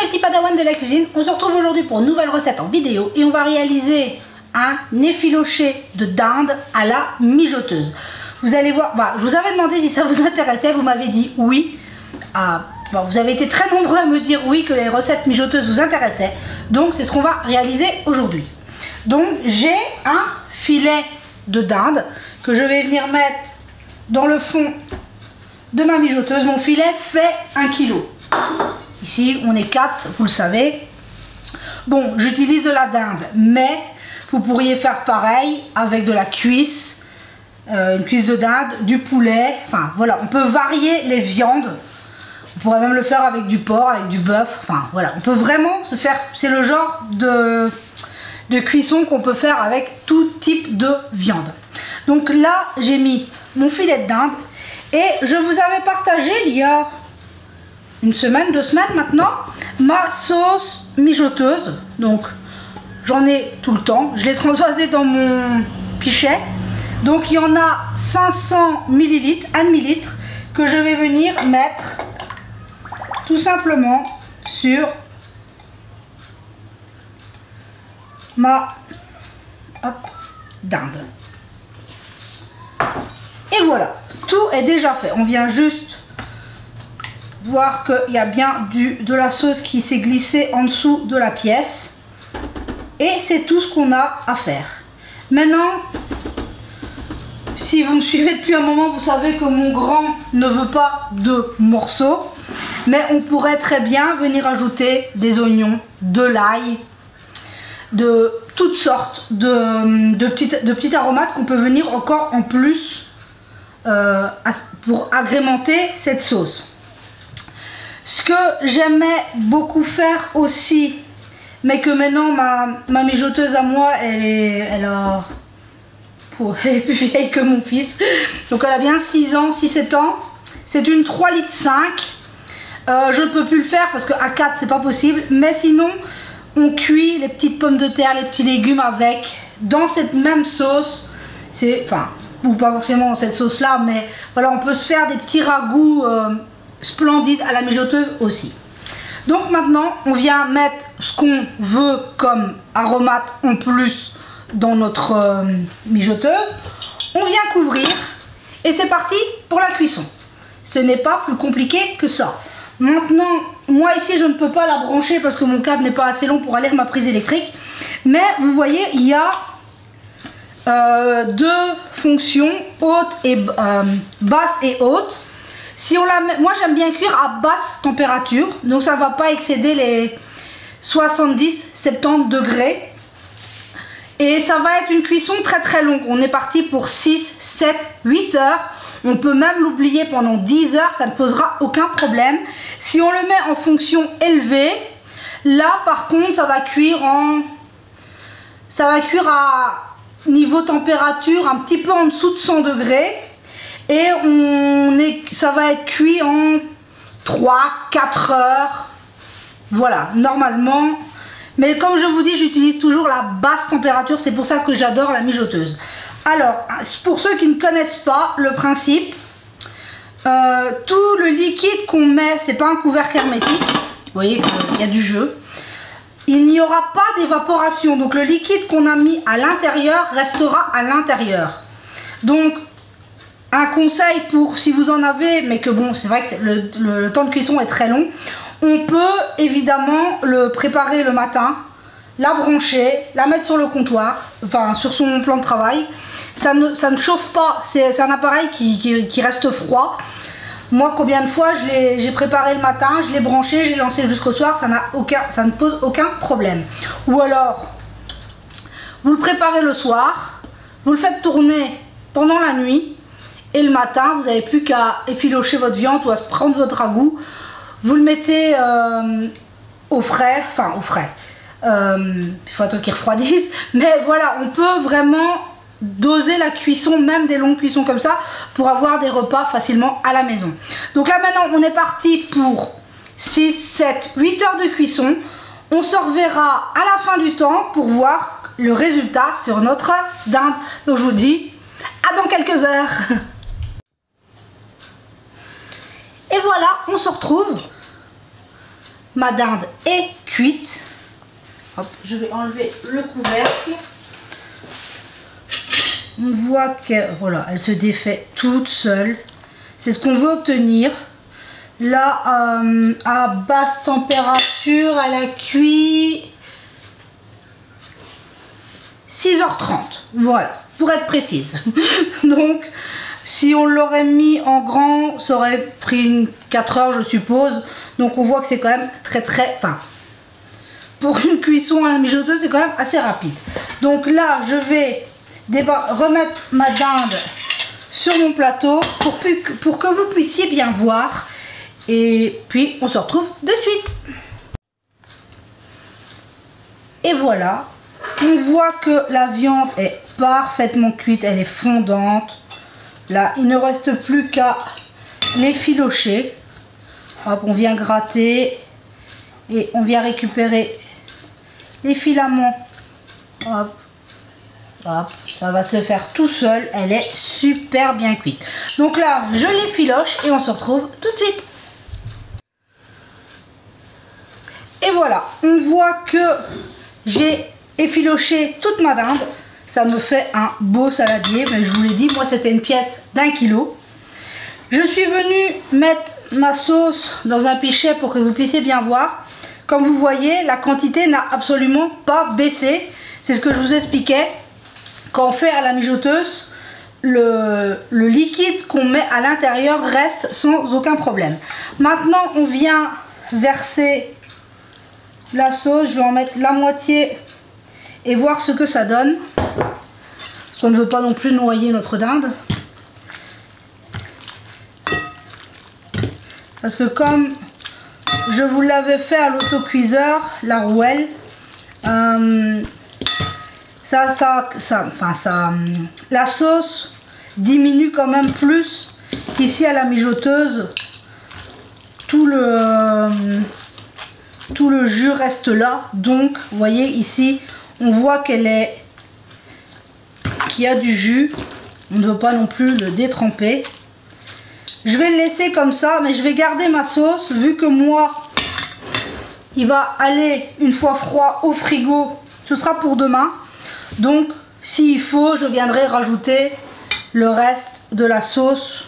mes petits padawans de la cuisine, on se retrouve aujourd'hui pour une nouvelle recette en vidéo et on va réaliser un effiloché de dinde à la mijoteuse. Vous allez voir, je vous avais demandé si ça vous intéressait, vous m'avez dit oui. Vous avez été très nombreux à me dire oui que les recettes mijoteuses vous intéressaient, donc c'est ce qu'on va réaliser aujourd'hui. Donc j'ai un filet de dinde que je vais venir mettre dans le fond de ma mijoteuse. Mon filet fait 1 kg. Ici on est 4, vous le savez. Bon, j'utilise de la dinde, mais vous pourriez faire pareil avec de la cuisse, une cuisse de dinde, du poulet. Enfin voilà, on peut varier les viandes. On pourrait même le faire avec du porc, avec du bœuf. Enfin voilà, on peut vraiment se faire. C'est le genre de cuisson qu'on peut faire avec tout type de viande. Donc là, j'ai mis mon filet de dinde et je vous avais partagé il y a une semaine, 2 semaines maintenant, ma sauce mijoteuse. Donc j'en ai tout le temps. Je l'ai transvasée dans mon pichet. Donc il y en a 500 ml, 1 millilitre, que je vais venir mettre tout simplement sur ma dinde. Et voilà, tout est déjà fait. On vient juste voir qu'il y a bien de la sauce qui s'est glissée en dessous de la pièce. Et c'est tout ce qu'on a à faire. Maintenant, si vous me suivez depuis un moment, vous savez que mon grand ne veut pas de morceaux. Mais on pourrait très bien venir ajouter des oignons, de l'ail, de toutes sortes de petits aromates qu'on peut venir encore en plus pour agrémenter cette sauce. Ce que j'aimais beaucoup faire aussi, mais que maintenant ma mijoteuse à moi, elle est plus vieille que mon fils. Donc elle a bien 6 ans, 6-7 ans. C'est une 3,5 litres. Je ne peux plus le faire parce qu'à 4 c'est pas possible, mais sinon on cuit les petites pommes de terre, les petits légumes avec dans cette même sauce. Ou pas forcément dans cette sauce là, mais voilà, on peut se faire des petits ragoûts splendides à la mijoteuse aussi. Donc maintenant on vient mettre ce qu'on veut comme aromate en plus dans notre mijoteuse. On vient couvrir et c'est parti pour la cuisson. Ce n'est pas plus compliqué que ça. Maintenant, moi ici je ne peux pas la brancher parce que mon câble n'est pas assez long pour aller à ma prise électrique. Mais vous voyez, il y a 2 fonctions, haute et basse et haute. Si on la met, moi j'aime bien cuire à basse température, donc ça ne va pas excéder les 70-70 degrés. Et ça va être une cuisson très très longue. On est parti pour 6, 7, 8 heures. On peut même l'oublier pendant 10 heures, ça ne posera aucun problème. Si on le met en fonction élevée, là par contre ça va cuire à niveau température un petit peu en dessous de 100 degrés. Et ça va être cuit en 3-4 heures. Voilà, normalement. Mais comme je vous dis, j'utilise toujours la basse température, c'est pour ça que j'adore la mijoteuse. Alors, pour ceux qui ne connaissent pas le principe, tout le liquide qu'on met, c'est pas un couvercle hermétique, vous voyez qu'il y a du jeu, il n'y aura pas d'évaporation, donc le liquide qu'on a mis à l'intérieur restera à l'intérieur. Donc, un conseil pour si vous en avez, mais que bon, c'est vrai que le temps de cuisson est très long, on peut évidemment le préparer le matin, la brancher, la mettre sur le comptoir, enfin sur son plan de travail. Ça ne chauffe pas, c'est un appareil qui reste froid. Moi, combien de fois j'ai préparé le matin, je l'ai branché, j'ai lancé jusqu'au soir, ça ne pose aucun problème. Ou alors, vous le préparez le soir, vous le faites tourner pendant la nuit, et le matin, vous n'avez plus qu'à effilocher votre viande ou à prendre votre ragoût. Vous le mettez au frais, enfin au frais. Il faut attendre qu'il refroidisse, mais voilà, on peut vraiment doser la cuisson, même des longues cuissons comme ça, pour avoir des repas facilement à la maison. Donc là maintenant on est parti pour 6, 7, 8 heures de cuisson. On se reverra à la fin du temps pour voir le résultat sur notre dinde. Donc je vous dis à dans quelques heures. Et voilà, on se retrouve. ma dinde est cuite. Hop, je vais enlever le couvercle. On voit que voilà, elle se défait toute seule. C'est ce qu'on veut obtenir. Là, à basse température, elle a cuit 6h30. Voilà, pour être précise. Donc, si on l'aurait mis en grand, ça aurait pris 4 heures, je suppose. Donc, on voit que c'est quand même enfin, pour une cuisson à la mijoteuse, c'est quand même assez rapide. Donc là, je vais remettre ma dinde sur mon plateau pour que vous puissiez bien voir. Et puis, on se retrouve de suite. Et voilà, on voit que la viande est parfaitement cuite, elle est fondante. Là, il ne reste plus qu'à l'effilocher. Hop, on vient gratter et on vient récupérer les filaments. Hop, hop, ça va se faire tout seul. Elle est super bien cuite. Donc là, je l'effiloche et on se retrouve tout de suite. Et voilà, on voit que j'ai effiloché toute ma dinde. Ça me fait un beau saladier. Mais je vous l'ai dit, moi c'était une pièce d'1 kilo. Je suis venue mettre ma sauce dans un pichet pour que vous puissiez bien voir. Comme vous voyez, la quantité n'a absolument pas baissé. C'est ce que je vous expliquais. Quand on fait à la mijoteuse, le liquide qu'on met à l'intérieur reste sans aucun problème. Maintenant, on vient verser la sauce. Je vais en mettre la moitié et voir ce que ça donne. Parce qu'on ne veut pas non plus noyer notre dinde. Parce que comme je vous l'avais fait à l'autocuiseur, la rouelle, la sauce diminue quand même plus qu'ici à la mijoteuse. Tout le jus reste là. Donc, vous voyez ici, on voit qu'il y a du jus. On ne veut pas non plus le détremper. Je vais le laisser comme ça, mais je vais garder ma sauce, vu que moi, il va aller une fois froid au frigo. Ce sera pour demain. Donc, s'il faut, je viendrai rajouter le reste de la sauce.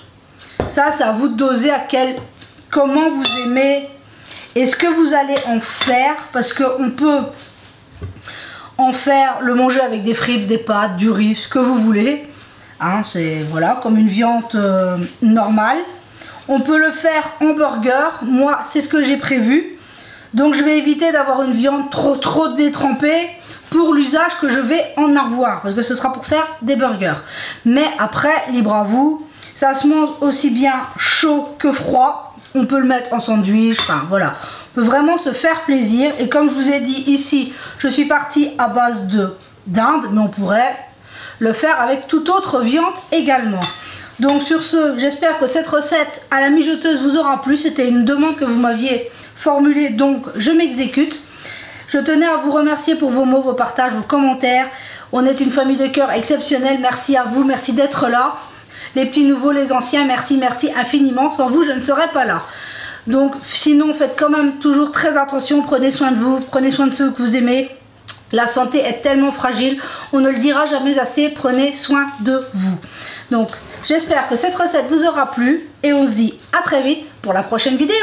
Ça, c'est à vous de doser comment vous aimez et ce que vous allez en faire. Parce qu'on peut en faire, le manger avec des frites, des pâtes, du riz, ce que vous voulez. Hein, c'est voilà, comme une viande normale. On peut le faire en burger. Moi, c'est ce que j'ai prévu. Donc, je vais éviter d'avoir une viande trop détrempée pour l'usage que je vais en avoir. Parce que ce sera pour faire des burgers. Mais après, libre à vous. Ça se mange aussi bien chaud que froid. On peut le mettre en sandwich. Enfin, voilà. On peut vraiment se faire plaisir. Et comme je vous ai dit ici, je suis partie à base de dinde. Mais on pourrait le faire avec toute autre viande également. Donc sur ce, j'espère que cette recette à la mijoteuse vous aura plu. C'était une demande que vous m'aviez formulée, donc je m'exécute. Je tenais à vous remercier pour vos mots, vos partages, vos commentaires. On est une famille de cœur exceptionnelle. Merci à vous, merci d'être là. Les petits nouveaux, les anciens, merci infiniment. Sans vous, je ne serais pas là. Donc sinon, faites quand même toujours très attention. Prenez soin de vous, prenez soin de ceux que vous aimez. La santé est tellement fragile, on ne le dira jamais assez, prenez soin de vous. Donc, j'espère que cette recette vous aura plu et on se dit à très vite pour la prochaine vidéo.